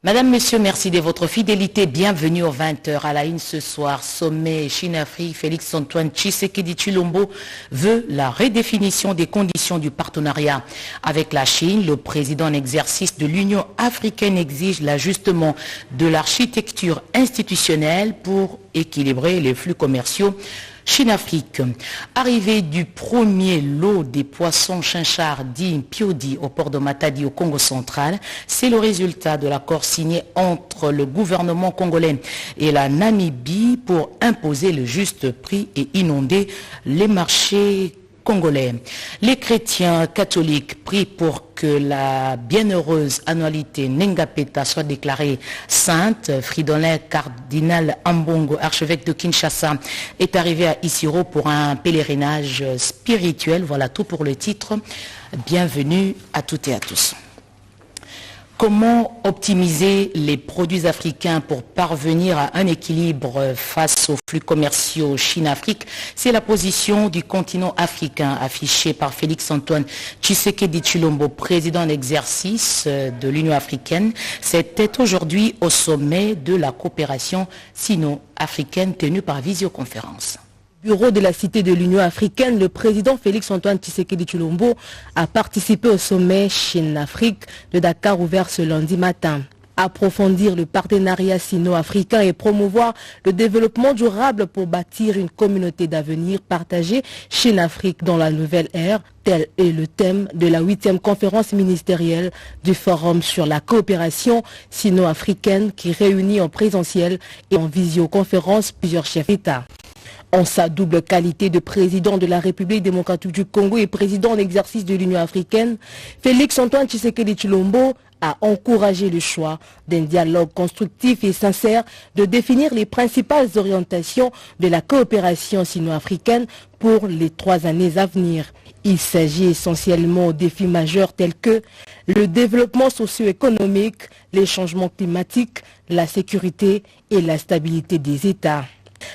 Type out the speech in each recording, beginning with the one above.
Madame, Monsieur, merci de votre fidélité. Bienvenue aux 20h à la une ce soir. Sommet Chine-Afrique, Félix-Antoine Tshisekedi Tshilombo veut la redéfinition des conditions du partenariat avec la Chine. Le président en exercice de l'Union africaine exige l'ajustement de l'architecture institutionnelle pour équilibrer les flux commerciaux. Chine-Afrique. Arrivée du premier lot des poissons chinchards dits Piodi au port de Matadi au Congo central, c'est le résultat de l'accord signé entre le gouvernement congolais et la Namibie pour imposer le juste prix et inonder les marchés congolais. Les chrétiens catholiques prient pour que la bienheureuse annualité Nengapeta soit déclarée sainte. Fridolin cardinal Ambongo, archevêque de Kinshasa, est arrivé à Isiro pour un pèlerinage spirituel. Voilà tout pour le titre. Bienvenue à toutes et à tous. Comment optimiser les produits africains pour parvenir à un équilibre face aux flux commerciaux Chine-Afrique? C'est la position du continent africain affichée par Félix-Antoine Tshisekedi Tshilombo, président en exercice de l'Union africaine. C'était aujourd'hui au sommet de la coopération sino-africaine tenue par visioconférence. Bureau de la Cité de l'Union africaine, le président Félix-Antoine Tshisekedi Tshilombo a participé au sommet Chine-Afrique de Dakar ouvert ce lundi matin. Approfondir le partenariat sino-africain et promouvoir le développement durable pour bâtir une communauté d'avenir partagée Chine-Afrique dans la nouvelle ère, tel est le thème de la 8e conférence ministérielle du Forum sur la coopération sino-africaine qui réunit en présentiel et en visioconférence plusieurs chefs d'État. En sa double qualité de président de la République démocratique du Congo et président en exercice de l'Union africaine, Félix-Antoine Tshisekedi Tshilombo a encouragé le choix d'un dialogue constructif et sincère de définir les principales orientations de la coopération sino-africaine pour les 3 années à venir. Il s'agit essentiellement de défis majeurs tels que le développement socio-économique, les changements climatiques, la sécurité et la stabilité des États.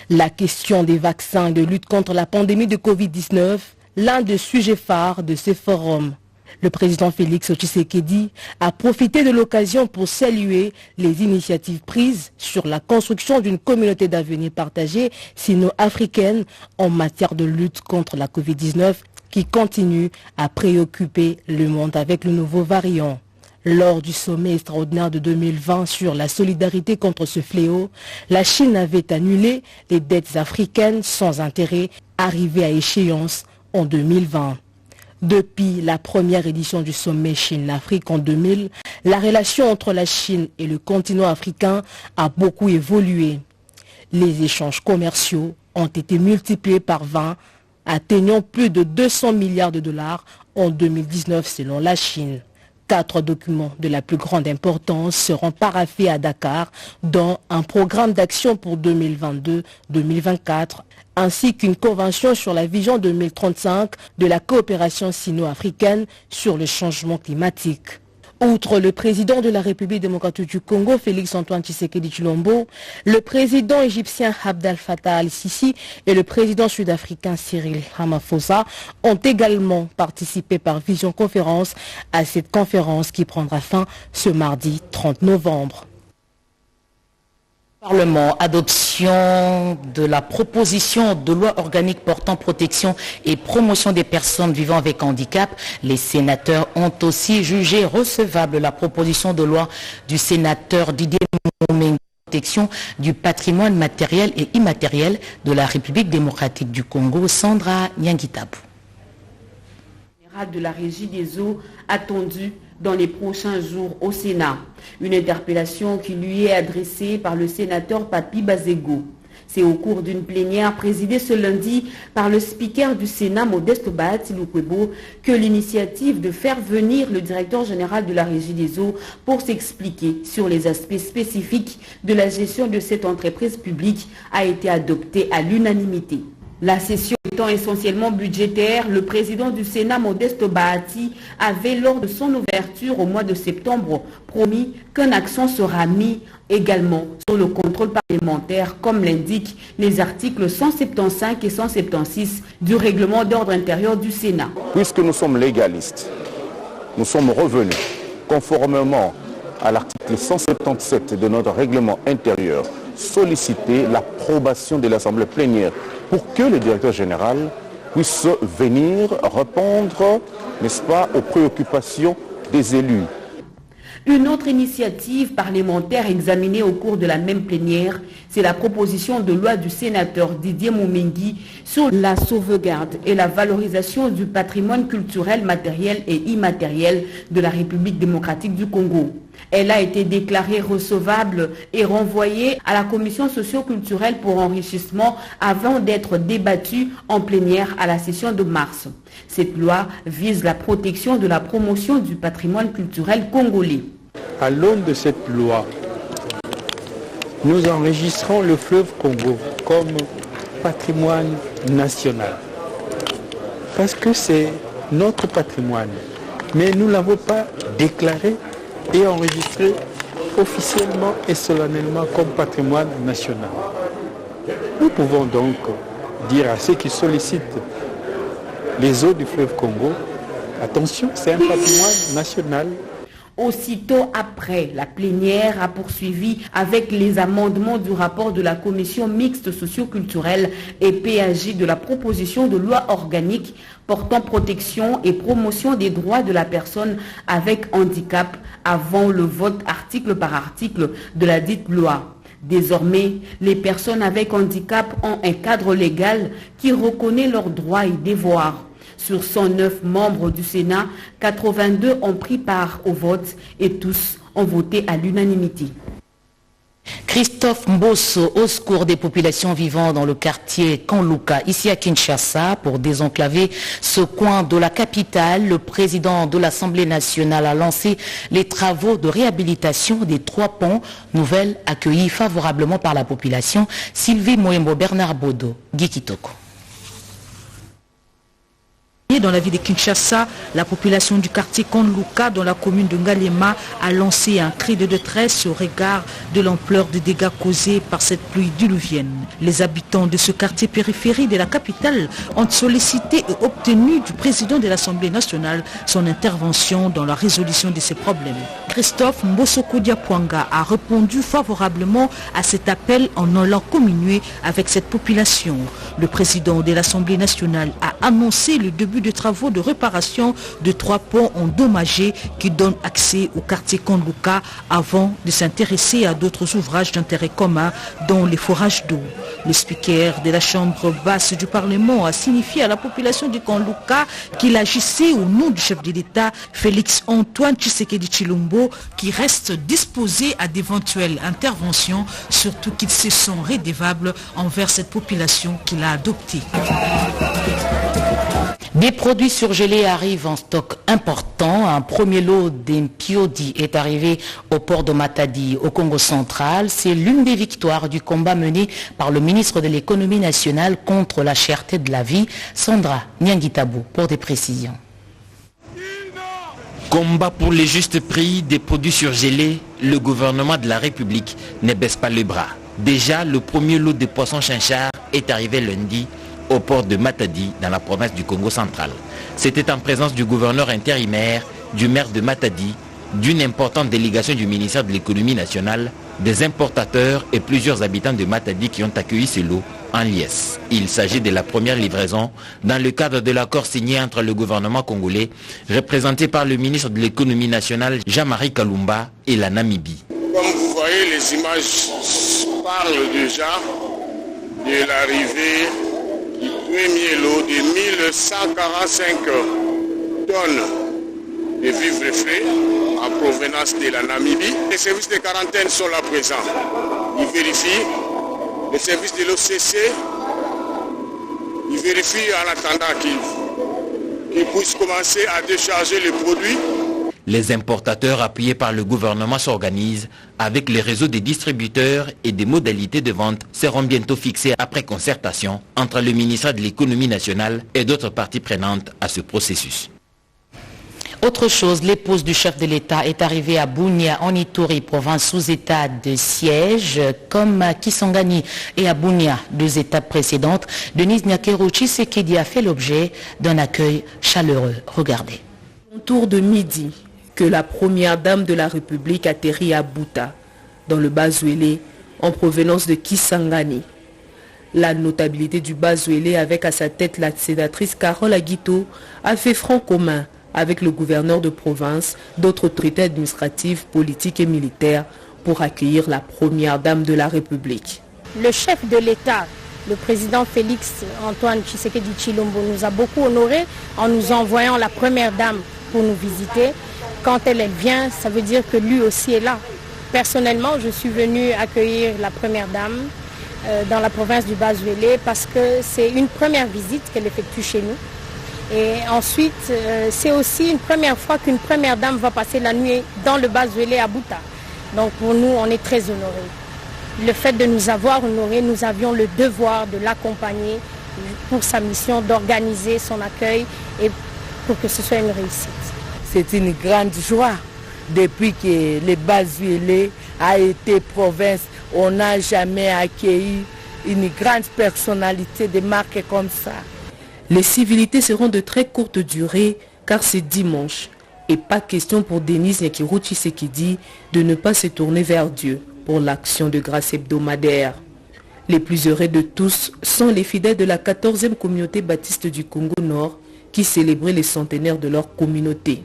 La question des vaccins et de lutte contre la pandémie de Covid-19, l'un des sujets phares de ce forum. Le président Félix Tshisekedi a profité de l'occasion pour saluer les initiatives prises sur la construction d'une communauté d'avenir partagée sino-africaine en matière de lutte contre la Covid-19 qui continue à préoccuper le monde avec le nouveau variant. Lors du sommet extraordinaire de 2020 sur la solidarité contre ce fléau, la Chine avait annulé les dettes africaines sans intérêt arrivées à échéance en 2020. Depuis la première édition du sommet Chine-Afrique en 2000, la relation entre la Chine et le continent africain a beaucoup évolué. Les échanges commerciaux ont été multipliés par 20, atteignant plus de 200 milliards de dollars en 2019 selon la Chine. 4 documents de la plus grande importance seront paraphés à Dakar, dont un programme d'action pour 2022-2024, ainsi qu'une convention sur la vision 2035 de la coopération sino-africaine sur le changement climatique. Outre le président de la République démocratique du Congo, Félix-Antoine Tshisekedi Tshilombo, le président égyptien Abdel Fattah al-Sisi et le président sud-africain Cyril Ramaphosa ont également participé par visioconférence à cette conférence qui prendra fin ce mardi 30 novembre. Parlement, adoption de la proposition de loi organique portant protection et promotion des personnes vivant avec handicap. Les sénateurs ont aussi jugé recevable la proposition de loi du sénateur Didier Moumengo, protection du patrimoine matériel et immatériel de la République démocratique du Congo. Sandra Nyangitabou. De la Régie des eaux attendue dans les prochains jours au Sénat. Une interpellation qui lui est adressée par le sénateur Papi Bazego. C'est au cours d'une plénière présidée ce lundi par le speaker du Sénat, Modeste Bahati Lukwebo, que l'initiative de faire venir le directeur général de la Régie des eaux pour s'expliquer sur les aspects spécifiques de la gestion de cette entreprise publique a été adoptée à l'unanimité. La session étant essentiellement budgétaire, le président du Sénat, Modeste Bahati, avait lors de son ouverture au mois de septembre promis qu'un accent sera mis également sur le contrôle parlementaire, comme l'indiquent les articles 175 et 176 du règlement d'ordre intérieur du Sénat. Puisque nous sommes légalistes, nous sommes revenus conformément à l'article 177 de notre règlement intérieur, solliciter l'approbation de l'Assemblée plénière pour que le directeur général puisse venir répondre, n'est-ce pas, aux préoccupations des élus. Une autre initiative parlementaire examinée au cours de la même plénière, c'est la proposition de loi du sénateur Didier Moumengi sur la sauvegarde et la valorisation du patrimoine culturel matériel et immatériel de la République démocratique du Congo. Elle a été déclarée recevable et renvoyée à la commission socio-culturelle pour enrichissement avant d'être débattue en plénière à la session de mars. Cette loi vise la protection de la promotion du patrimoine culturel congolais. À l'aune de cette loi, nous enregistrons le fleuve Congo comme patrimoine national. Parce que c'est notre patrimoine. Mais nous ne l'avons pas déclaré et enregistré officiellement et solennellement comme patrimoine national. Nous pouvons donc dire à ceux qui sollicitent les eaux du fleuve Congo, attention, c'est un patrimoine national. Aussitôt après, la plénière a poursuivi avec les amendements du rapport de la commission mixte socio-culturelle et PAJ de la proposition de loi organique portant protection et promotion des droits de la personne avec handicap avant le vote article par article de la dite loi. Désormais, les personnes avec handicap ont un cadre légal qui reconnaît leurs droits et devoirs. Sur 109 membres du Sénat, 82 ont pris part au vote et tous ont voté à l'unanimité. Christophe Mbosso, au secours des populations vivant dans le quartier Kanluka, ici à Kinshasa, pour désenclaver ce coin de la capitale. Le président de l'Assemblée nationale a lancé les travaux de réhabilitation des 3 ponts, nouvelles accueillies favorablement par la population. Sylvie Moembo, Bernard Bodo, Guy Kitoko. Dans la ville de Kinshasa, la population du quartier Kanluka, dans la commune de Ngalema, a lancé un cri de détresse au regard de l'ampleur des dégâts causés par cette pluie diluvienne. Les habitants de ce quartier périphérique de la capitale ont sollicité et obtenu du président de l'Assemblée nationale son intervention dans la résolution de ces problèmes. Christophe Mbosso Kodiapwanga a répondu favorablement à cet appel en allant communier avec cette population. Le président de l'Assemblée nationale a annoncé le début de travaux de réparation de 3 ponts endommagés qui donnent accès au quartier Kanluka avant de s'intéresser à d'autres ouvrages d'intérêt commun dont les forages d'eau. Le speaker de la Chambre basse du Parlement a signifié à la population du Kanluka qu'il agissait au nom du chef de l'État, Félix Antoine Tshisekedi Tshilombo, qui reste disposé à d'éventuelles interventions, surtout qu'il se sent redevable envers cette population qu'il a adoptée. Des produits surgelés arrivent en stock important. Un premier lot d'Impiodi est arrivé au port de Matadi, au Congo central. C'est l'une des victoires du combat mené par le ministre de l'économie nationale contre la cherté de la vie, Sandra Nyangitabou, pour des précisions. Combat pour le juste prix des produits surgelés, le gouvernement de la République ne baisse pas les bras. Déjà, le premier lot de poissons chinchard est arrivé lundi au port de Matadi, dans la province du Congo central. C'était en présence du gouverneur intérimaire, du maire de Matadi, d'une importante délégation du ministère de l'économie nationale, des importateurs et plusieurs habitants de Matadi qui ont accueilli ce lot en liesse. Il s'agit de la première livraison dans le cadre de l'accord signé entre le gouvernement congolais, représenté par le ministre de l'économie nationale Jean-Marie Kalumba, et la Namibie. Comme vous voyez, les images parlent déjà de l'arrivée du premier lot de 1145 tonnes de vivres frais en provenance de la Namibie. Les services de quarantaine sont là présents. Ils vérifient. Les services de l'OCC, ils vérifient en attendant qu'ils puissent commencer à décharger les produits. Les importateurs appuyés par le gouvernement s'organisent avec les réseaux des distributeurs et des modalités de vente seront bientôt fixées après concertation entre le ministère de l'économie nationale et d'autres parties prenantes à ce processus. Autre chose, l'épouse du chef de l'État est arrivée à Bunia, en Ituri, province sous état de siège, comme à Kisangani et à Bunia, 2 étapes précédentes. Denise Nyakero Tshisekedi a fait l'objet d'un accueil chaleureux. Regardez. Autour de midi, que la première dame de la République atterrit à Buta, dans le Bas-Zwélé, en provenance de Kisangani. La notabilité du Bas-Zwélé, avec à sa tête la sénatrice Carole Aguito, a fait front commun avec le gouverneur de province, d'autres autorités administratives, politiques et militaires pour accueillir la première dame de la République. Le chef de l'État, le président Félix Antoine Tshisekedi Tshilombo, nous a beaucoup honorés en nous envoyant la première dame pour nous visiter. Quand elle vient, ça veut dire que lui aussi est là. Personnellement, je suis venue accueillir la première dame dans la province du Bas-Zwélé parce que c'est une première visite qu'elle effectue chez nous. Et ensuite, c'est aussi une première fois qu'une première dame va passer la nuit dans le Bas-Zwélé à Buta. Donc pour nous, on est très honorés. Le fait de nous avoir honorés, nous avions le devoir de l'accompagner pour sa mission, d'organiser son accueil et pour que ce soit une réussite. C'est une grande joie. Depuis que le Bas-Zwélé a été province, on n'a jamais accueilli une grande personnalité de marque comme ça. Les civilités seront de très courte durée car c'est dimanche. Et pas question pour Denise Nyakeru Tshisekedi de ne pas se tourner vers Dieu pour l'action de grâce hebdomadaire. Les plus heureux de tous sont les fidèles de la 14e communauté baptiste du Congo Nord qui célébraient les centenaires de leur communauté.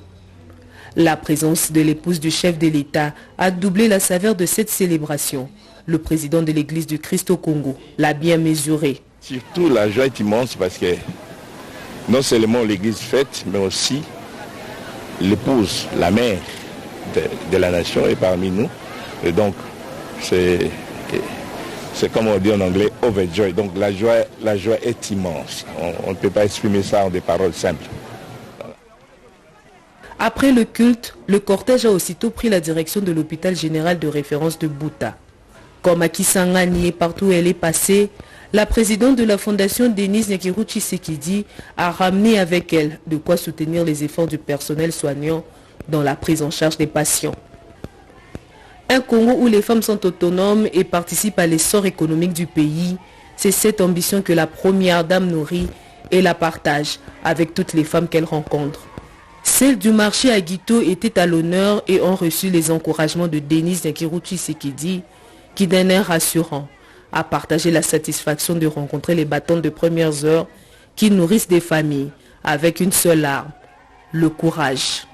La présence de l'épouse du chef de l'État a doublé la saveur de cette célébration. Le président de l'Église du Christ au Congo l'a bien mesuré. Surtout la joie est immense parce que non seulement l'Église fête, mais aussi l'épouse, la mère de la nation est parmi nous. Et donc, c'est comme on dit en anglais, overjoy. Donc la joie est immense. On ne peut pas exprimer ça en des paroles simples. Après le culte, le cortège a aussitôt pris la direction de l'hôpital général de référence de Buta. Comme à Kisangani et partout où elle est passée, la présidente de la fondation Denise Nyakeru Tshisekedi a ramené avec elle de quoi soutenir les efforts du personnel soignant dans la prise en charge des patients. Un Congo où les femmes sont autonomes et participent à l'essor économique du pays, c'est cette ambition que la première dame nourrit et la partage avec toutes les femmes qu'elle rencontre. Celles du marché à Guito étaient à l'honneur et ont reçu les encouragements de Denise Nyakeru Tshisekedi qui d'un air rassurant a partagé la satisfaction de rencontrer les battantes de premières heures qui nourrissent des familles avec une seule arme, le courage.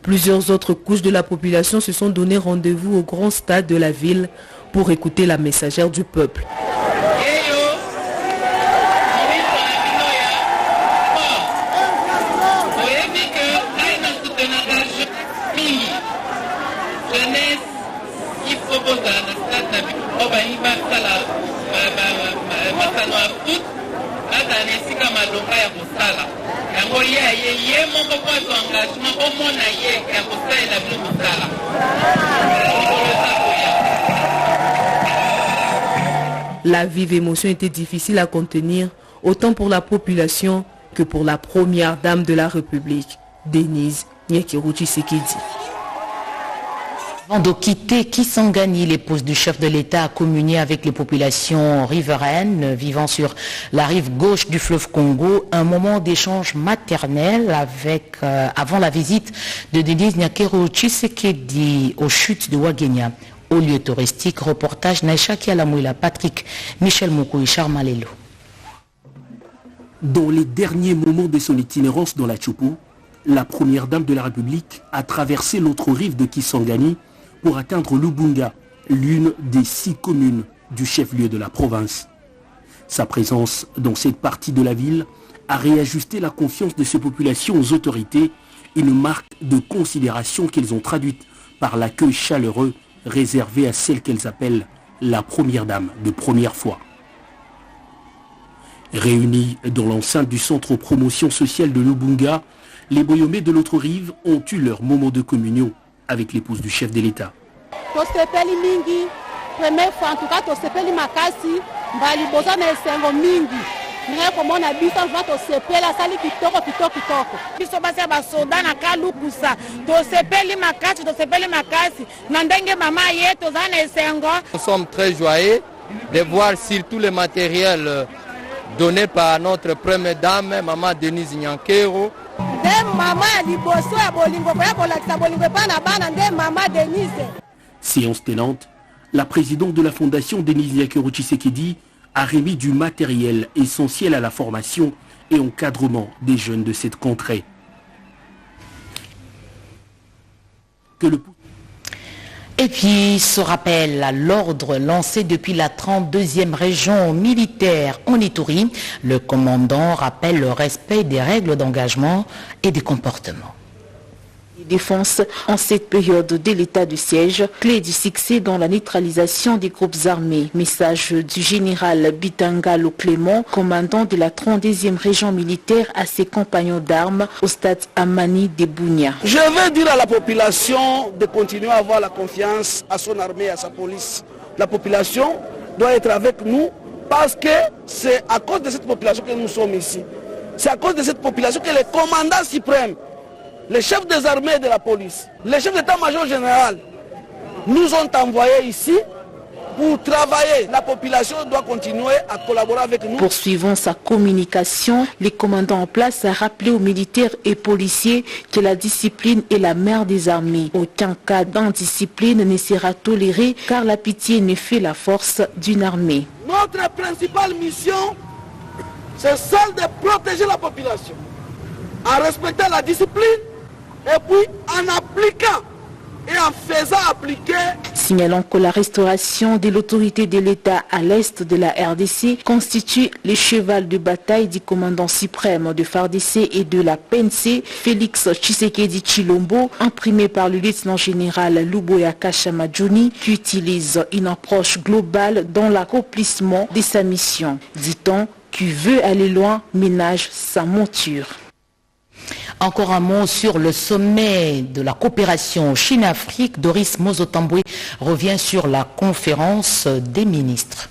Plusieurs autres couches de la population se sont donné rendez-vous au grand stade de la ville pour écouter la messagère du peuple. La vive émotion était difficile à contenir, autant pour la population que pour la première dame de la République, Denise Nyakeru Tshisekedi. Avant de quitter Kisangani, l'épouse du chef de l'État a communié avec les populations riveraines vivant sur la rive gauche du fleuve Congo, un moment d'échange maternel avant la visite de Denise Nyakeru Tshisekedi aux chutes de Ouagenia, au lieu touristique. Reportage Naïcha Kialamouila, Patrick, Michel Moukou et Charmalelo. Dans les derniers moments de son itinérance dans la Tchopo, la première dame de la République a traversé l'autre rive de Kisangani pour atteindre Lubunga, l'une des 6 communes du chef-lieu de la province. Sa présence dans cette partie de la ville a réajusté la confiance de ces populations aux autorités, une marque de considération qu'elles ont traduite par l'accueil chaleureux réservé à celle qu'elles appellent la première dame de première foi. Réunis dans l'enceinte du centre promotion sociale de Lubunga, les Boyomé de l'autre rive ont eu leur moment de communion avec l'épouse du chef de l'État. Première fois, en tout cas, tu sepeli makasi, mbali boza na esengo mingi. Ngai komona biso to sepela sali kitoko. Biso basi ba soda na kalukusa. To sepeli makasi. Na ndenge mama yeto za na esengo. Nous sommes très joyeux de voir surtout le matériel donné par notre première dame, maman Denise Nyakeru. Séance tenante, la présidente de la fondation Denise Nyakeru Tshisekedi a remis du matériel essentiel à la formation et encadrement des jeunes de cette contrée. Et puis, ce rappel à l'ordre lancé depuis la 32e région militaire en Ituri, le commandant rappelle le respect des règles d'engagement et des comportements. Défense en cette période de l'état de siège, clé du succès dans la neutralisation des groupes armés. Message du général Bitangalo Clément, commandant de la 32e région militaire à ses compagnons d'armes au stade Amani de Bunia. Je veux dire à la population de continuer à avoir la confiance à son armée, à sa police. La population doit être avec nous parce que c'est à cause de cette population que nous sommes ici. C'est à cause de cette population que les commandants suprêmes, les chefs des armées et de la police, les chefs d'état-major général nous ont envoyés ici pour travailler. La population doit continuer à collaborer avec nous. Poursuivant sa communication, les commandants en place a rappelé aux militaires et policiers que la discipline est la mère des armées. Aucun cas d'indiscipline ne sera toléré car la pitié ne fait la force d'une armée. Notre principale mission, c'est celle de protéger la population, en respectant la discipline et puis en appliquant et en faisant appliquer. Signalant que la restauration de l'autorité de l'État à l'est de la RDC constitue le cheval de bataille du commandant suprême de FARDC et de la PNC, Félix Tshisekedi Tshilombo, imprimé par le lieutenant général Luboya Kashamadjouni, qui utilise une approche globale dans l'accomplissement de sa mission. Dit-on, qui veut aller loin ménage sa monture. Encore un mot sur le sommet de la coopération Chine-Afrique. Doris Mozotambwe revient sur la conférence des ministres.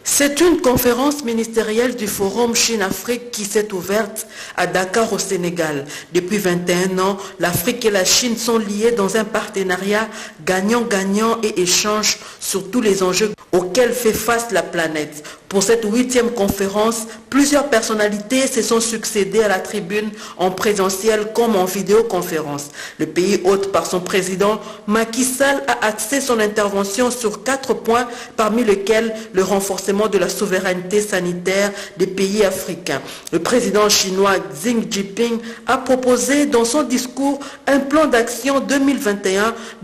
C'est une conférence ministérielle du Forum Chine-Afrique qui s'est ouverte à Dakar au Sénégal. Depuis 21 ans, l'Afrique et la Chine sont liées dans un partenariat gagnant-gagnant et échange sur tous les enjeux auxquels fait face la planète. Pour cette 8e conférence, plusieurs personnalités se sont succédées à la tribune en présentiel comme en vidéoconférence. Le pays hôte par son président, Macky Sall, a axé son intervention sur 4 points, parmi lesquels le renforcement de la souveraineté sanitaire des pays africains. Le président chinois Xi Jinping a proposé dans son discours un plan d'action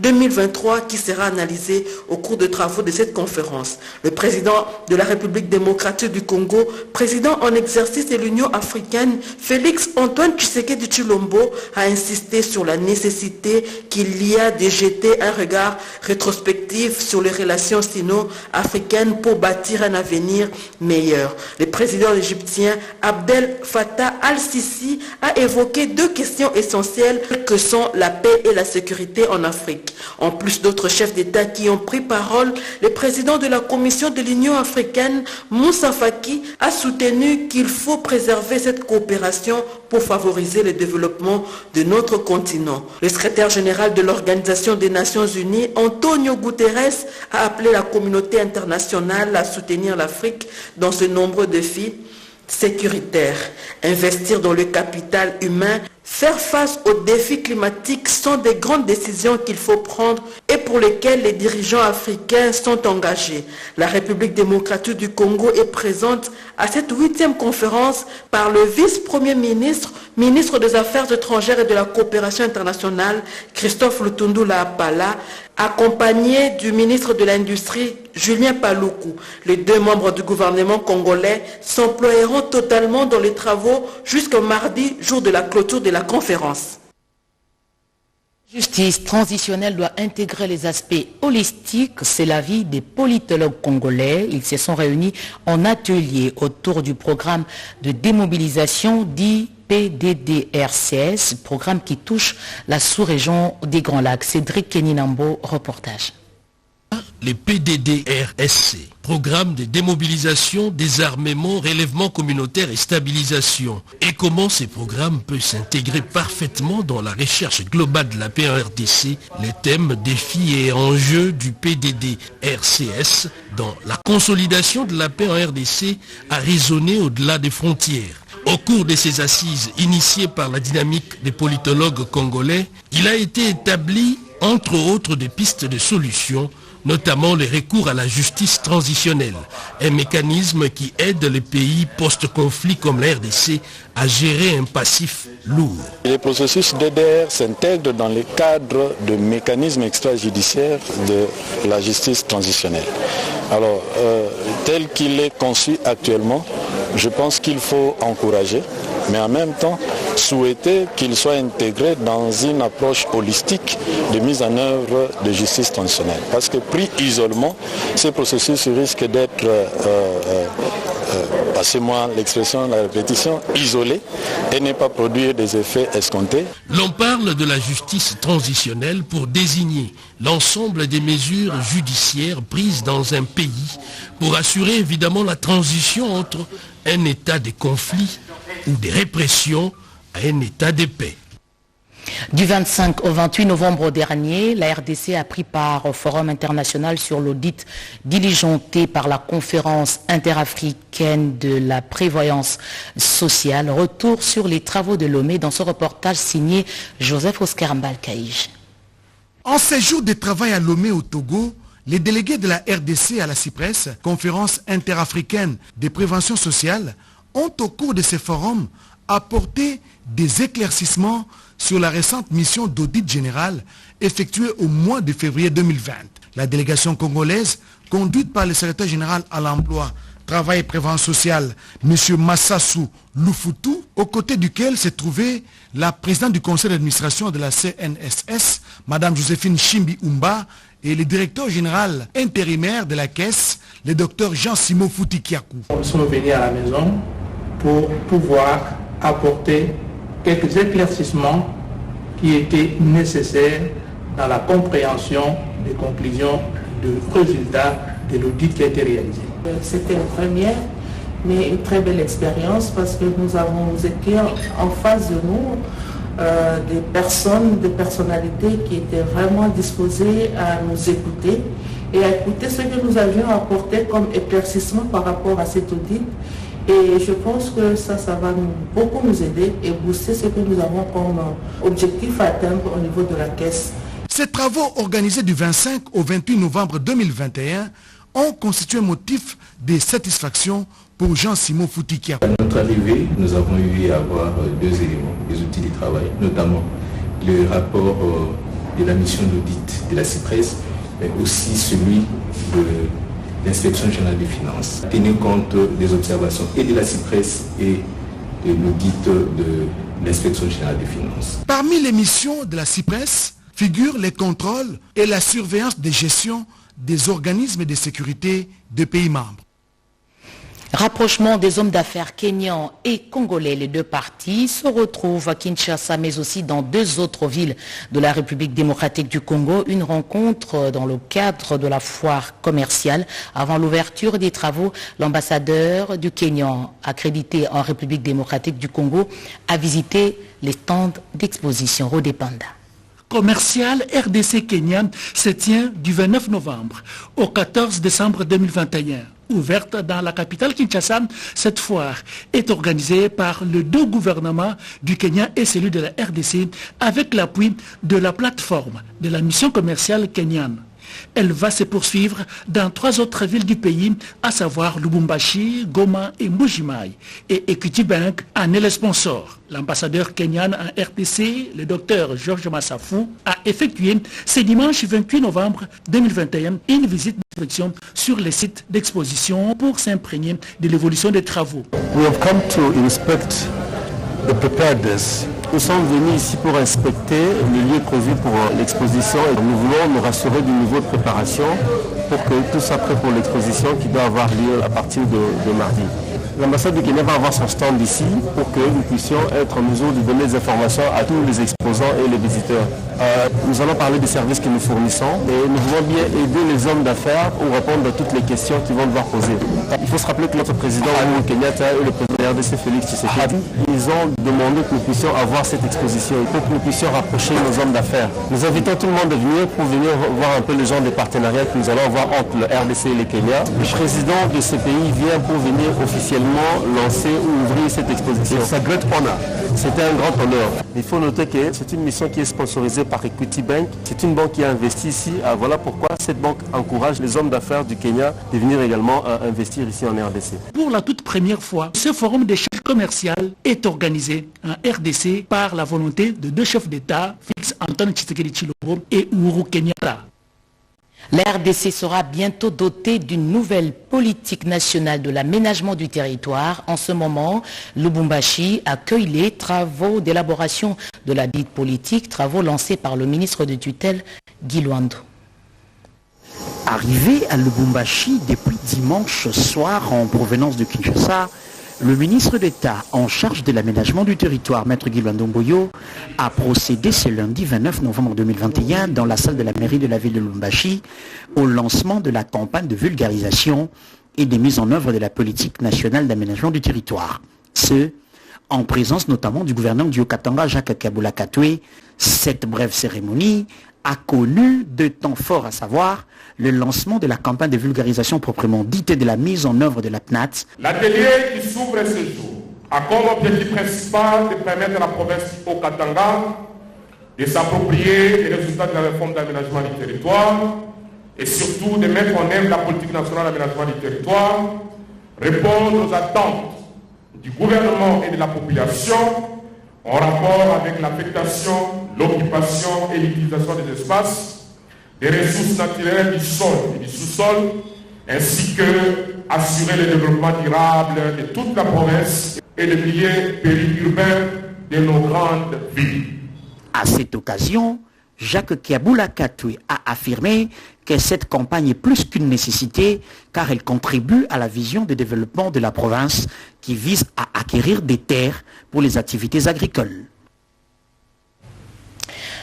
2021-2023 qui sera analysé au cours de travaux de cette conférence. Le président de la République démocratique du Congo, président en exercice de l'Union africaine, Félix Antoine Tshisekedi Tshilombo, a insisté sur la nécessité qu'il y a de jeter un regard rétrospectif sur les relations sino-africaines pour bâtir un avenir meilleur. Le président égyptien Abdel Fattah al-Sisi a évoqué 2 questions essentielles que sont la paix et la sécurité en Afrique. En plus d'autres chefs d'État qui ont pris parole, le président de la Commission de l'Union africaine, Moussa Faki, a soutenu qu'il faut préserver cette coopération pour favoriser le développement de notre continent. Le secrétaire général de l'Organisation des Nations Unies, Antonio Guterres, a appelé la communauté internationale à soutenir l'Afrique dans ce nombreux défis sécuritaires. Investir dans le capital humain, faire face aux défis climatiques sont des grandes décisions qu'il faut prendre et pour lesquelles les dirigeants africains sont engagés. La République démocratique du Congo est présente à cette 8e conférence par le vice-premier ministre, ministre des Affaires étrangères et de la coopération internationale, Christophe Lutundula Apala, accompagné du ministre de l'Industrie, Julien Paluku. Les 2 membres du gouvernement congolais s'emploieront totalement dans les travaux jusqu'au mardi, jour de la clôture de la conférence. Justice transitionnelle doit intégrer les aspects holistiques, c'est l'avis des politologues congolais. Ils se sont réunis en atelier autour du programme de démobilisation dit PDDRCS, programme qui touche la sous-région des Grands Lacs. Cédric Keninambo, reportage. Les PDDRSC, programme de démobilisation, désarmement, relèvement communautaire et stabilisation. Et comment ces programmes peuvent s'intégrer parfaitement dans la recherche globale de la paix en RDC, les thèmes, défis et enjeux du PDDRCS dans la consolidation de la paix en RDC a résonné au-delà des frontières. Au cours de ces assises initiées par la dynamique des politologues congolais, il a été établi, entre autres, des pistes de solutions, notamment le recours à la justice transitionnelle, un mécanisme qui aide les pays post-conflit comme la RDC à gérer un passif lourd. Les processus DDR s'intègrent dans le cadre de mécanismes extrajudiciaires de la justice transitionnelle. Alors, tel qu'il est conçu actuellement, je pense qu'il faut encourager, mais en même temps souhaiter qu'il soit intégré dans une approche holistique de mise en œuvre de justice transitionnelle. Parce que pris isolement, ce processus risque d'être, passez-moi l'expression, la répétition, isolé et ne pas produire des effets escomptés. L'on parle de la justice transitionnelle pour désigner l'ensemble des mesures judiciaires prises dans un pays pour assurer évidemment la transition entre un état de conflit ou de répression à un état de paix. Du 25 au 28 novembre dernier, la RDC a pris part au Forum international sur l'audit diligenté par la conférence interafricaine de la prévoyance sociale. Retour sur les travaux de Lomé dans ce reportage signé Joseph Oscar Mbalkaïj. En ces jours de travail à Lomé au Togo, les délégués de la RDC à la CIPRES, conférence interafricaine de prévention sociale, ont au cours de ces forums apporté des éclaircissements sur la récente mission d'audit général effectuée au mois de février 2020. La délégation congolaise, conduite par le secrétaire général à l'emploi, travail et prévention sociale, M. Massassou Lufutu, aux côtés duquel s'est trouvée la présidente du conseil d'administration de la CNSS, Mme Joséphine Chimbi Umba, et le directeur général intérimaire de la caisse, le docteur Jean-Simon Foutikiakou. Nous sommes venus à la maison pour pouvoir apporter quelques éclaircissements qui étaient nécessaires dans la compréhension des conclusions de résultats de l'audit qui a été réalisé. C'était une première, mais une très belle expérience parce que nous étions en face de nous des personnes, des personnalités qui étaient vraiment disposées à nous écouter et à écouter ce que nous avions apporté comme éclaircissement par rapport à cet audit. Et je pense que ça va beaucoup nous aider et booster ce que nous avons comme objectif à atteindre au niveau de la caisse. Ces travaux organisés du 25 au 28 novembre 2021 ont constitué un motif de satisfaction pour Jean-Simon Foutikia. À notre arrivée, nous avons eu à avoir deux éléments, des outils de travail, notamment le rapport de la mission d'audit de la CIPRES, mais aussi celui de l'Inspection générale des finances, tenir compte des observations et de la CIPRES et de l'audit de l'Inspection générale des finances. Parmi les missions de la CIPRES figurent les contrôles et la surveillance de gestion des organismes de sécurité des pays membres. Rapprochement des hommes d'affaires kenyans et congolais, les deux parties se retrouvent à Kinshasa, mais aussi dans deux autres villes de la République démocratique du Congo. Une rencontre dans le cadre de la foire commerciale. Avant l'ouverture des travaux, l'ambassadeur du Kenya, accrédité en République démocratique du Congo, a visité les stands d'exposition Rodépanda. Commercial RDC Kenya se tient du 29 novembre au 14 décembre 2021. Ouverte dans la capitale Kinshasa, cette foire est organisée par les deux gouvernements du Kenya et celui de la RDC avec l'appui de la plateforme de la mission commerciale kenyane. Elle va se poursuivre dans trois autres villes du pays, à savoir Lubumbashi, Goma et Mbujimaï. Et Equity Bank en est le sponsor. L'ambassadeur kenyan en RDC, le docteur Georges Massafou, a effectué ce dimanche 28 novembre 2021 une visite d'inspection sur les sites d'exposition pour s'imprégner de l'évolution des travaux. We have come to inspect the preparedness. Nous sommes venus ici pour inspecter le lieu prévu pour l'exposition et nous voulons nous rassurer du niveau de préparation pour que tout soit prêt pour l'exposition qui doit avoir lieu à partir de mardi. L'ambassade du Kenya va avoir son stand ici pour que nous puissions être en mesure de donner des informations à tous les exposants et les visiteurs. Nous allons parler des services que nous fournissons et nous voulons bien aider les hommes d'affaires pour répondre à toutes les questions qu'ils vont devoir poser. Il faut se rappeler que notre président Uhuru Kenyatta et le président RDC Félix Tshisekedi, ils nous ont demandé que nous puissions avoir cette exposition et pour que nous puissions rapprocher nos hommes d'affaires. Nous invitons tout le monde à venir pour venir voir un peu le genre de partenariat que nous allons avoir entre le RDC et le Kenya. Le président de ce pays vient pour venir officiellement lancer ou ouvrir cette exposition. C'est un grand honneur. C'était un grand honneur. Il faut noter que c'est une mission qui est sponsorisée par Equity Bank. C'est une banque qui a investi ici. Voilà pourquoi cette banque encourage les hommes d'affaires du Kenya de venir également investir ici en RDC. Pour la toute première fois, ce forum des chefs commerciaux est organisé en RDC par la volonté de deux chefs d'État, Félix Antoine Tshisekedi Tshilombo et Uhuru Kenyatta. La RDC sera bientôt dotée d'une nouvelle politique nationale de l'aménagement du territoire. En ce moment, Lubumbashi accueille les travaux d'élaboration de la dite politique, travaux lancés par le ministre de tutelle Guy Luando. Arrivé à Lubumbashi depuis dimanche soir en provenance de Kinshasa, le ministre d'État en charge de l'aménagement du territoire, Maître Guy Luando Mboyo, a procédé ce lundi 29 novembre 2021 dans la salle de la mairie de la ville de Lubumbashi au lancement de la campagne de vulgarisation et de mise en œuvre de la politique nationale d'aménagement du territoire. Ce, en présence notamment du gouverneur du Haut-Katanga, Jacques Kabula Katwe. Cette brève cérémonie a connu de temps forts, à savoir le lancement de la campagne de vulgarisation proprement dite et de la mise en œuvre de la PNAT. L'atelier qui s'ouvre ce jour a comme objectif principal de permettre à la province du Haut-Katanga de s'approprier les résultats de la réforme d'aménagement du territoire et surtout de mettre en œuvre la politique nationale d'aménagement du territoire, répondre aux attentes du gouvernement et de la population en rapport avec l'affectation, l'occupation et l'utilisation des espaces, des ressources naturelles du sol et du sous-sol, ainsi que assurer le développement durable de toute la province et le milieu périurbain de nos grandes villes. À cette occasion, Jacques Kabula Katwe a affirmé que cette campagne est plus qu'une nécessité car elle contribue à la vision de développement de la province qui vise à acquérir des terres pour les activités agricoles.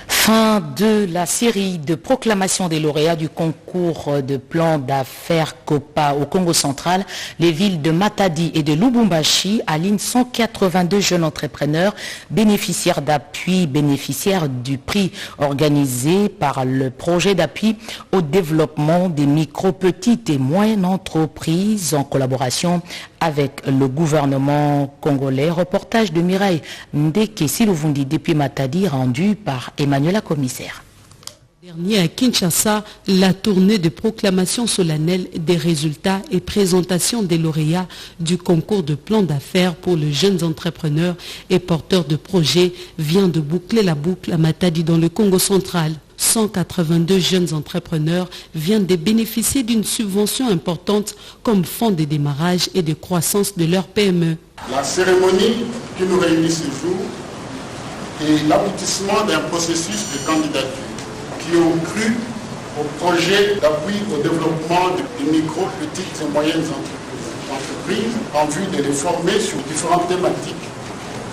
Fin de la série de proclamations des lauréats du concours de plan d'affaires COPA au Congo central. Les villes de Matadi et de Lubumbashi alignent 182 jeunes entrepreneurs bénéficiaires d'appui, bénéficiaires du prix organisé par le projet d'appui au développement des micro, petites et moyennes entreprises en collaboration avec le gouvernement congolais. Reportage de Mireille Ndeke Silouvundi depuis Matadi rendu par Emmanuel la commissaire. Dernier à Kinshasa, la tournée de proclamation solennelle des résultats et présentation des lauréats du concours de plan d'affaires pour les jeunes entrepreneurs et porteurs de projets vient de boucler la boucle à Matadi dans le Congo central. 182 jeunes entrepreneurs viennent de bénéficier d'une subvention importante comme fonds de démarrage et de croissance de leur PME. La cérémonie qui nous réunit ce jour est l'aboutissement d'un processus de candidature qui ont cru au projet d'appui au développement des micro, petites et moyennes entreprises en vue de les former sur différentes thématiques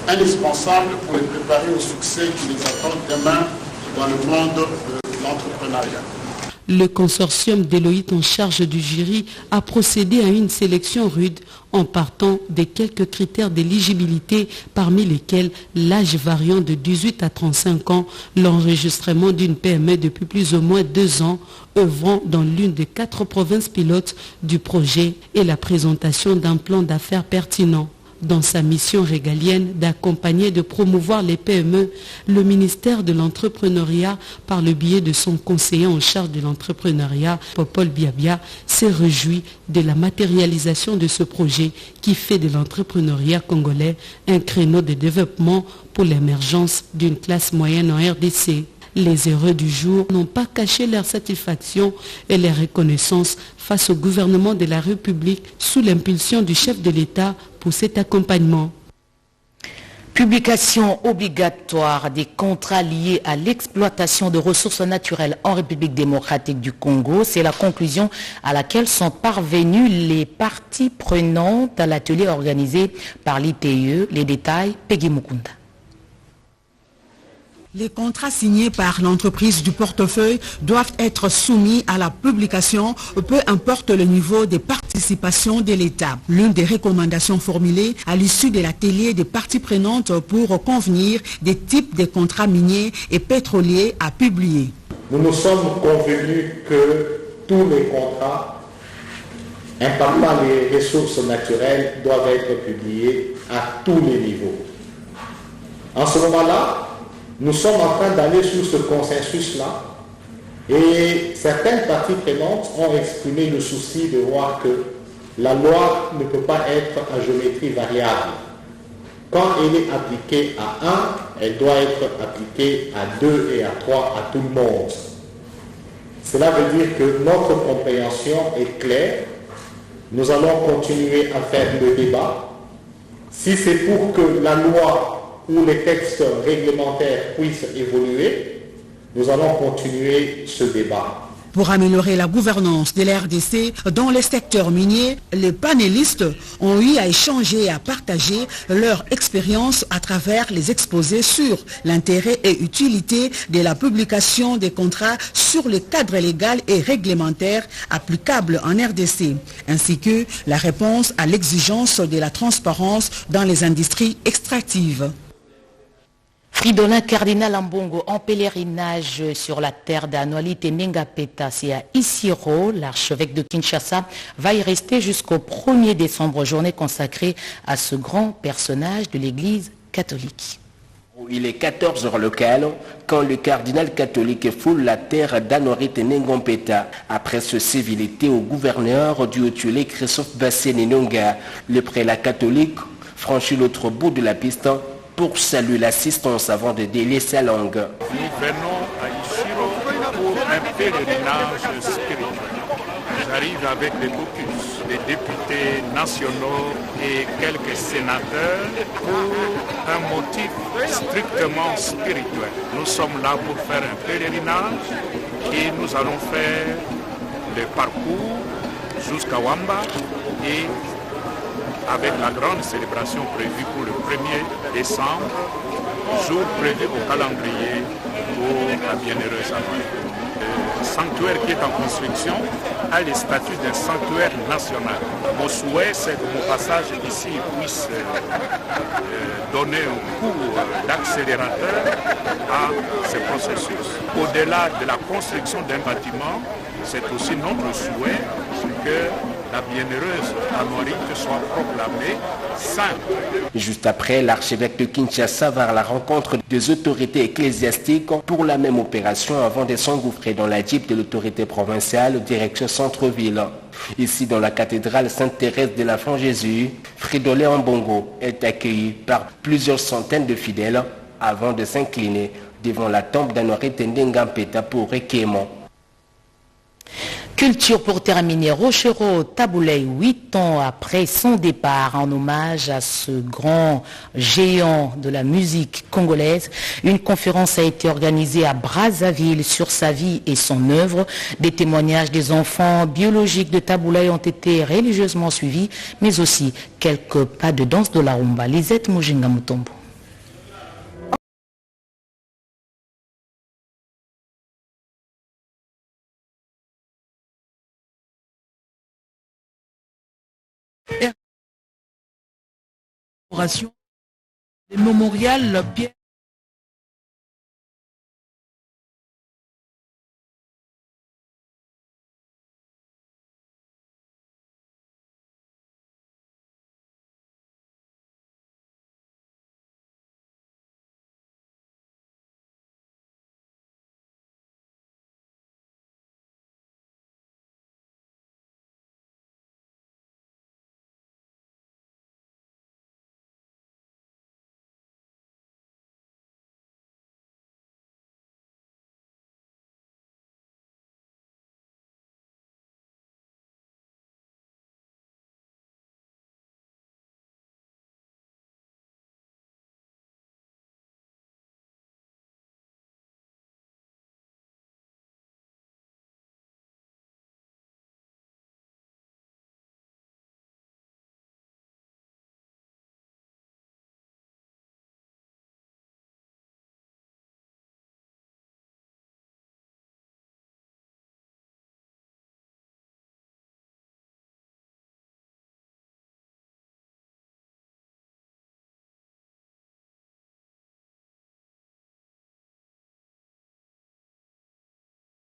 indispensables pour les préparer au succès qui les attend demain dans le monde de l'entrepreneuriat. Le consortium Deloitte en charge du jury a procédé à une sélection rude en partant des quelques critères d'éligibilité parmi lesquels l'âge variant de 18 à 35 ans, l'enregistrement d'une PME depuis plus ou moins 2 ans, œuvrant dans l'une des 4 provinces pilotes du projet et la présentation d'un plan d'affaires pertinent. Dans sa mission régalienne d'accompagner et de promouvoir les PME, le ministère de l'entrepreneuriat, par le biais de son conseiller en charge de l'entrepreneuriat, Popol Biabia, s'est réjoui de la matérialisation de ce projet qui fait de l'entrepreneuriat congolais un créneau de développement pour l'émergence d'une classe moyenne en RDC. Les heureux du jour n'ont pas caché leur satisfaction et leur reconnaissance face au gouvernement de la République sous l'impulsion du chef de l'État pour cet accompagnement. Publication obligatoire des contrats liés à l'exploitation de ressources naturelles en République démocratique du Congo. C'est la conclusion à laquelle sont parvenues les parties prenantes à l'atelier organisé par l'ITE. Les détails, Peggy Mukunda. Les contrats signés par l'entreprise du portefeuille doivent être soumis à la publication, peu importe le niveau de participation de l'État. L'une des recommandations formulées à l'issue de l'atelier des parties prenantes pour convenir des types de contrats miniers et pétroliers à publier. Nous nous sommes convenus que tous les contrats impactant les ressources naturelles doivent être publiés à tous les niveaux. En ce moment-là, nous sommes en train d'aller sur ce consensus-là et certaines parties prenantes ont exprimé le souci de voir que la loi ne peut pas être à géométrie variable. Quand elle est appliquée à 1, elle doit être appliquée à 2 et à 3, à tout le monde. Cela veut dire que notre compréhension est claire. Nous allons continuer à faire le débat. Si c'est pour que la loi où les textes réglementaires puissent évoluer, nous allons continuer ce débat. Pour améliorer la gouvernance de la RDC dans les secteurs miniers, les panélistes ont eu à échanger et à partager leur expérience à travers les exposés sur l'intérêt et utilité de la publication des contrats sur le cadre légal et réglementaire applicable en RDC, ainsi que la réponse à l'exigence de la transparence dans les industries extractives. Fridolin Cardinal Ambongo en pèlerinage sur la terre d'Anoalit et Nengapeta, c'est à Isiro. L'archevêque de Kinshasa va y rester jusqu'au 1er décembre, journée consacrée à ce grand personnage de l'église catholique. Il est 14 heures locales quand le cardinal catholique foule la terre d'Anorit et Nengompeta. Après ce civilité au gouverneur du Haut-Tuélé Christophe Bassé-Nenonga, le prélat catholique franchit l'autre bout de la piste pour saluer l'assistance avant de délier sa langue. Nous venons à Isiro pour un pèlerinage spirituel. J'arrive avec des caucus, des députés nationaux et quelques sénateurs pour un motif strictement spirituel. Nous sommes là pour faire un pèlerinage et nous allons faire le parcours jusqu'à Wamba et avec la grande célébration prévue pour le 1er décembre, jour prévu au calendrier pour la bienheureuse Anoalit. Le sanctuaire qui est en construction a le statut d'un sanctuaire national. Mon souhait, c'est que mon passage ici puisse donner un coup d'accélérateur à ce processus. Au-delà de la construction d'un bâtiment, c'est aussi notre souhait que la bienheureuse Anoalit soit proclamée sainte. Juste après, l'archevêque de Kinshasa va à la rencontre des autorités ecclésiastiques pour la même opération avant de s'engouffrer dans la jeep de l'autorité provinciale direction centre-ville. Ici, dans la cathédrale Sainte-Thérèse de l'Enfant Jésus, Fridolin Ambongo est accueilli par plusieurs centaines de fidèles avant de s'incliner devant la tombe d'Anorit et Nengampeta pour recueillement. Culture pour terminer, Rochero Taboulay, 8 ans après son départ, en hommage à ce grand géant de la musique congolaise. Une conférence a été organisée à Brazzaville sur sa vie et son œuvre. Des témoignages des enfants biologiques de Taboulay ont été religieusement suivis, mais aussi quelques pas de danse de la rumba. Lisette Mujinga Mutombo. Le mémorial Pierre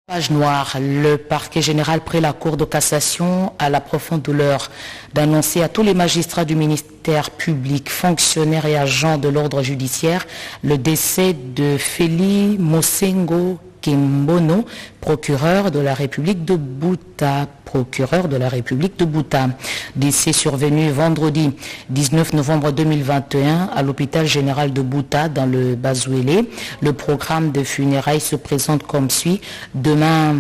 Page noire, le parquet général près la Cour de cassation a la profonde douleur d'annoncer à tous les magistrats du ministère public, fonctionnaires et agents de l'ordre judiciaire le décès de Feli Mosengo Kimbono, procureur de la République de Bouta. Décès survenu vendredi 19 novembre 2021 à l'hôpital général de Bouta dans le Bazouélé. Le programme de funérailles se présente comme suit. Demain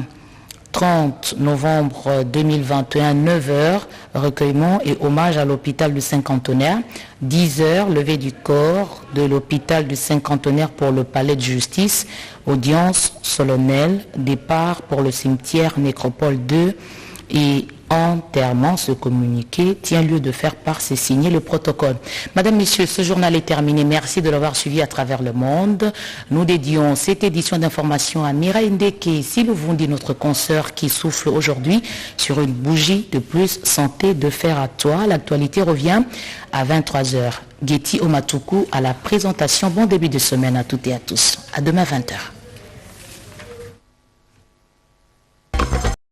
30 novembre 2021, 9h, recueillement et hommage à l'hôpital du Cinquantenaire. 10h, levée du corps de l'hôpital du Cinquantenaire pour le palais de justice. Audience solennelle, départ pour le cimetière Nécropole 2 et enterrement. Ce communiqué tient lieu de faire part, c'est signé le protocole. Madame, Messieurs, ce journal est terminé. Merci de l'avoir suivi à travers le monde. Nous dédions cette édition d'information à Mireille Ndeke, si nous vous dit notre consoeur qui souffle aujourd'hui sur une bougie de plus santé de fer à toi. L'actualité revient à 23h. Getty Omatuku à la présentation. Bon début de semaine à toutes et à tous. À demain 20h.